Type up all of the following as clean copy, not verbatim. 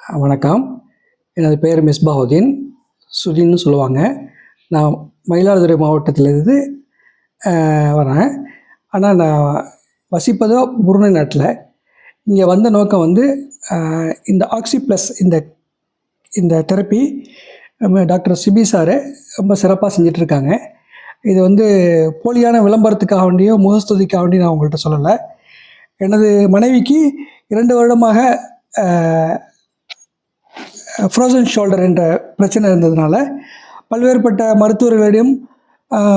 வணக்கம். எனது பெயர் மிஸ்பாவுதீன், சுதீன்னு சொல்லுவாங்க. நான் மயிலாடுதுறை மாவட்டத்திலிருந்து வரேன். ஆனால் நான் வசிப்பதோ புருணை நாட்டில். இங்கே வந்த நோக்கம் இந்த ஆக்சி ப்ளஸ் இந்த தெரப்பி டாக்டர் சிபி சார் ரொம்ப சிறப்பாக செஞ்சிட்ருக்காங்க. இது போலியான விளம்பரத்துக்காக வேண்டியோ முகஸ்துதிக்காக வேண்டியோ நான் உங்கள்கிட்ட சொல்லலை. எனது மனைவிக்கு 2 வருடமாக ஃப்ரோசன் ஷோல்டர் என்ற பிரச்சனை இருந்ததுனால பல்வேறுபட்ட மருத்துவர்களிடம்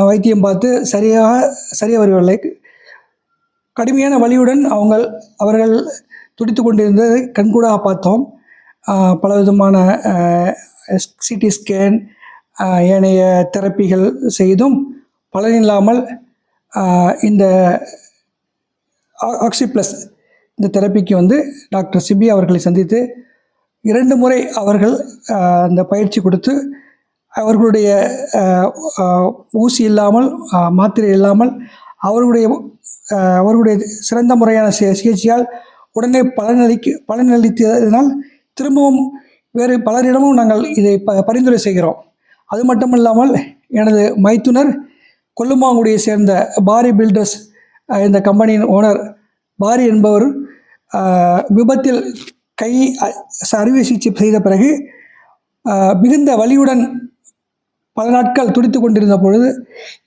வைத்தியம் பார்த்து சரியாக வரவில்லை. கடுமையான வலியுடன் அவர்கள் துடித்து கொண்டிருந்ததை கண்கூடாக பார்த்தோம். பலவிதமான சிடி ஸ்கேன், ஏனைய தெரப்பிகள் செய்தும் பலனில்லாமல் இந்த ஆக்சி ப்ளஸ் இந்த தெரப்பிக்கு டாக்டர் சிபி அவர்களை சந்தித்து 2 முறை அவர்கள் அந்த பயிற்சி கொடுத்து அவர்களுடைய ஊசி இல்லாமல், மாத்திரை இல்லாமல் அவர்களுடைய சிறந்த முறையான சிகிச்சையால் உடனே பலனளித்ததினால் திரும்பவும் வேறு பலரிடமும் நாங்கள் இதை பரிந்துரை செய்கிறோம். அது மட்டும் இல்லாமல் எனது மைத்துனர் கொல்லுமாங்குடியை சேர்ந்த பாரி பில்டர்ஸ் இந்த கம்பெனியின் ஓனர் பாரி என்பவர் விபத்தில் கை அறுவை சிகிச்சை செய்த பிறகு மிகுந்த வலியுடன் பல நாட்கள் துடித்து கொண்டிருந்த பொழுது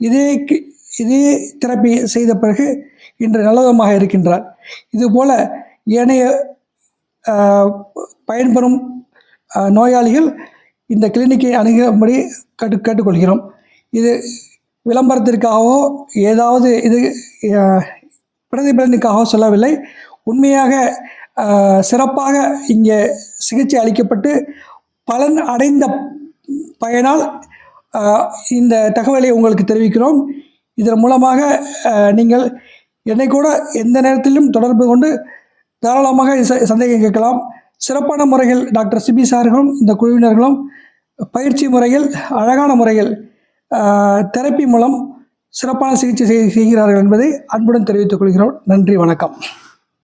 இதே தெரப்பி செய்த பிறகு இன்று நல்லவிதமாக இருக்கின்றார். இதுபோல் ஏனைய பயன்பெறும் நோயாளிகள் இந்த கிளினிக்கை அணுகும்படி கேட்டுக்கொள்கிறோம். இது விளம்பரத்திற்காகவோ ஏதாவது பிரதிபலனுக்காகவோ சொல்லவில்லை. உண்மையாக சிறப்பாக இங்கே சிகிச்சை அளிக்கப்பட்டு பலன் அடைந்த பயனால் இந்த தகவலை உங்களுக்கு தெரிவிக்கிறோம். இதன் மூலமாக நீங்கள் என்னை கூட எந்த நேரத்திலும் தொடர்பு கொண்டு தாராளமாக சந்தேகம் கேட்கலாம். சிறப்பான முறைகள் டாக்டர் சிபி சார்களும் இந்த குழுவினர்களும் பயிற்சி முறைகள், அழகான முறைகள், தெரப்பி மூலம் சிறப்பான சிகிச்சை செய்கிறார்கள் என்பதை அன்புடன் தெரிவித்துக் கொள்கிறோம். நன்றி, வணக்கம்.